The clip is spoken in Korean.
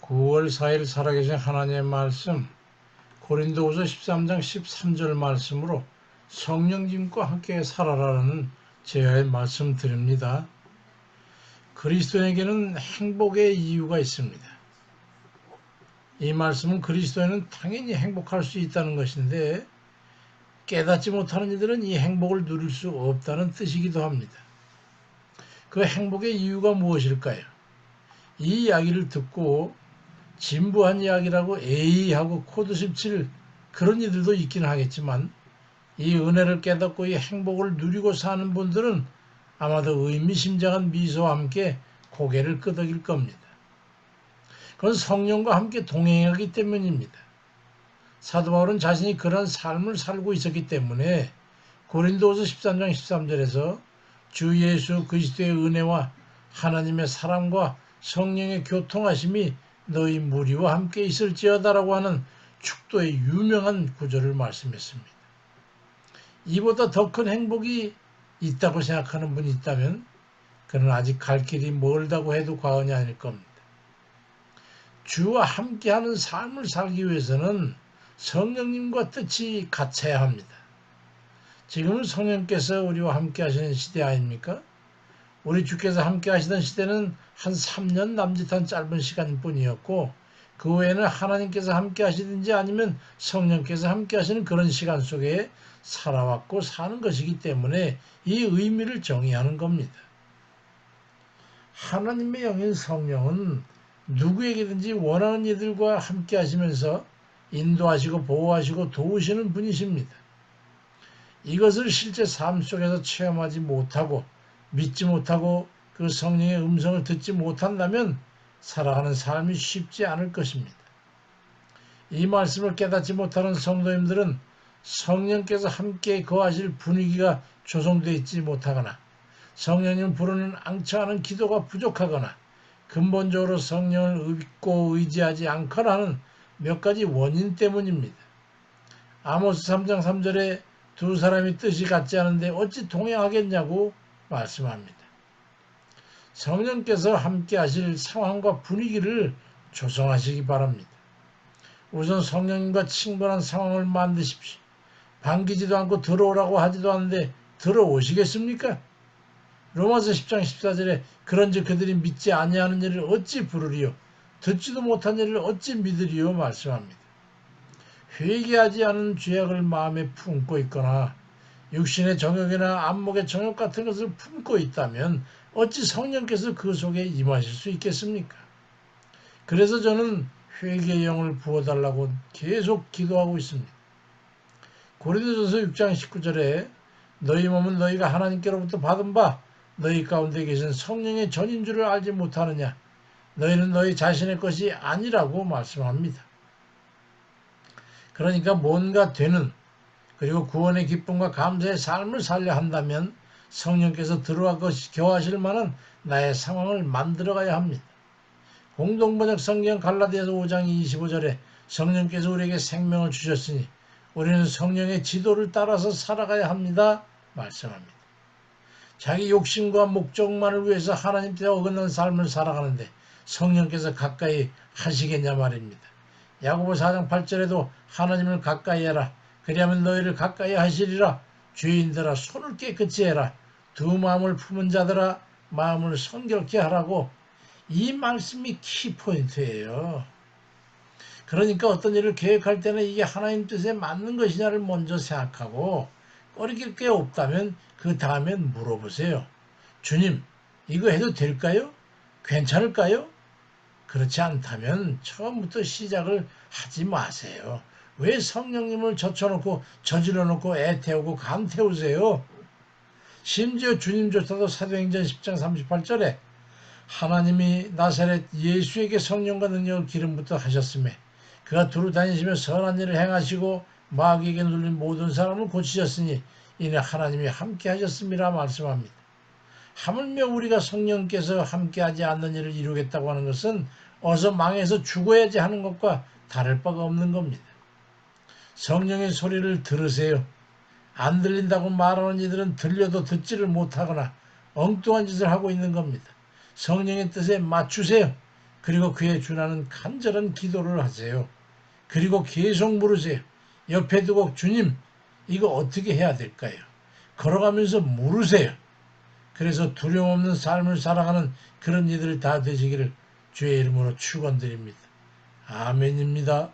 9월 4일 살아계신 하나님의 말씀 고린도후서 13장 13절 말씀으로 성령님과 함께 살아라는 제야의 말씀 드립니다. 그리스도인에게는 행복의 이유가 있습니다. 이 말씀은 그리스도인은 당연히 행복할 수 있다는 것인데 깨닫지 못하는 이들은 이 행복을 누릴 수 없다는 뜻이기도 합니다. 그 행복의 이유가 무엇일까요? 이 이야기를 듣고 진부한 이야기라고 에이하고 코드십 칠 그런 이들도 있긴 하겠지만 이 은혜를 깨닫고 이 행복을 누리고 사는 분들은 아마도 의미심장한 미소와 함께 고개를 끄덕일 겁니다. 그건 성령과 함께 동행하기 때문입니다. 사도 바울은 자신이 그런 삶을 살고 있었기 때문에 고린도후서 13장 13절에서 주 예수 그리스도의 은혜와 하나님의 사랑과 성령의 교통하심이 너희 무리와 함께 있을지어다라고 하는 축도의 유명한 구절을 말씀했습니다. 이보다 더 큰 행복이 있다고 생각하는 분이 있다면 그는 아직 갈 길이 멀다고 해도 과언이 아닐 겁니다. 주와 함께하는 삶을 살기 위해서는 성령님과 뜻이 같아야 합니다. 지금은 성령께서 우리와 함께 하시는 시대 아닙니까? 우리 주께서 함께 하시던 시대는 한 3년 남짓한 짧은 시간뿐이었고 그 외에는 하나님께서 함께 하시든지 아니면 성령께서 함께 하시는 그런 시간 속에 살아왔고 사는 것이기 때문에 이 의미를 정의하는 겁니다. 하나님의 영인 성령은 누구에게든지 원하는 이들과 함께 하시면서 인도하시고 보호하시고 도우시는 분이십니다. 이것을 실제 삶 속에서 체험하지 못하고 믿지 못하고 그 성령의 음성을 듣지 못한다면 살아가는 삶이 쉽지 않을 것입니다. 이 말씀을 깨닫지 못하는 성도님들은 성령께서 함께 거하실 분위기가 조성되어 있지 못하거나 성령님 부르는 앙처하는 기도가 부족하거나 근본적으로 성령을 믿고 의지하지 않거나 하는 몇 가지 원인 때문입니다. 아모스 3장 3절에 두 사람이 뜻이 같지 않은데 어찌 동행하겠냐고 말씀합니다. 성령께서 함께 하실 상황과 분위기를 조성하시기 바랍니다. 우선 성령님과 친근한 상황을 만드십시오. 반기지도 않고 들어오라고 하지도 않는데 들어오시겠습니까? 로마서 10장 14절에 그런즉 그들이 믿지 아니하는 일을 어찌 부르리요 듣지도 못한 일을 어찌 믿으리요 말씀합니다. 회개하지 않은 죄악을 마음에 품고 있거나 육신의 정욕이나 안목의 정욕 같은 것을 품고 있다면 어찌 성령께서 그 속에 임하실 수 있겠습니까? 그래서 저는 회개의 영을 부어달라고 계속 기도하고 있습니다. 고린도전서 6장 19절에 너희 몸은 너희가 하나님께로부터 받은 바 너희 가운데 계신 성령의 전인 줄을 알지 못하느냐 너희는 너희 자신의 것이 아니라고 말씀합니다. 그러니까 뭔가 되는 그리고 구원의 기쁨과 감사의 삶을 살려 한다면 성령께서 들어와 거하실 만한 나의 상황을 만들어가야 합니다. 공동번역 성경 갈라디아서 5장 25절에 성령께서 우리에게 생명을 주셨으니 우리는 성령의 지도를 따라서 살아가야 합니다. 말씀합니다. 자기 욕심과 목적만을 위해서 하나님 뜻에 어긋난 삶을 살아가는데 성령께서 가까이 하시겠냐 말입니다. 야고보 4장 8절에도 하나님을 가까이 해라. 그리하면 너희를 가까이 하시리라. 죄인들아 손을 깨끗이 해라. 두 마음을 품은 자들아 마음을 성결케 하라고 이 말씀이 키포인트예요. 그러니까 어떤 일을 계획할 때는 이게 하나님 뜻에 맞는 것이냐를 먼저 생각하고 꺼리낄 게 없다면 그 다음엔 물어보세요. 주님 이거 해도 될까요? 괜찮을까요? 그렇지 않다면 처음부터 시작을 하지 마세요. 왜 성령님을 젖혀놓고 저질러놓고 애 태우고 감 태우세요? 심지어 주님조차도 사도행전 10장 38절에 하나님이 나사렛 예수에게 성령과 능력을 기름부터 하셨음에 그가 두루 다니시며 선한 일을 행하시고 마귀에게 눌린 모든 사람을 고치셨으니 이는 하나님이 함께 하셨음이라 말씀합니다. 하물며 우리가 성령께서 함께하지 않는 일을 이루겠다고 하는 것은 어서 망해서 죽어야지 하는 것과 다를 바가 없는 겁니다. 성령의 소리를 들으세요. 안 들린다고 말하는 이들은 들려도 듣지를 못하거나 엉뚱한 짓을 하고 있는 겁니다. 성령의 뜻에 맞추세요. 그리고 그에 준하는 간절한 기도를 하세요. 그리고 계속 물으세요. 옆에 두고 주님, 이거 어떻게 해야 될까요? 걸어가면서 물으세요. 그래서 두려움 없는 삶을 살아가는 그런 이들 다 되시기를 주의 이름으로 축원드립니다. 아멘입니다.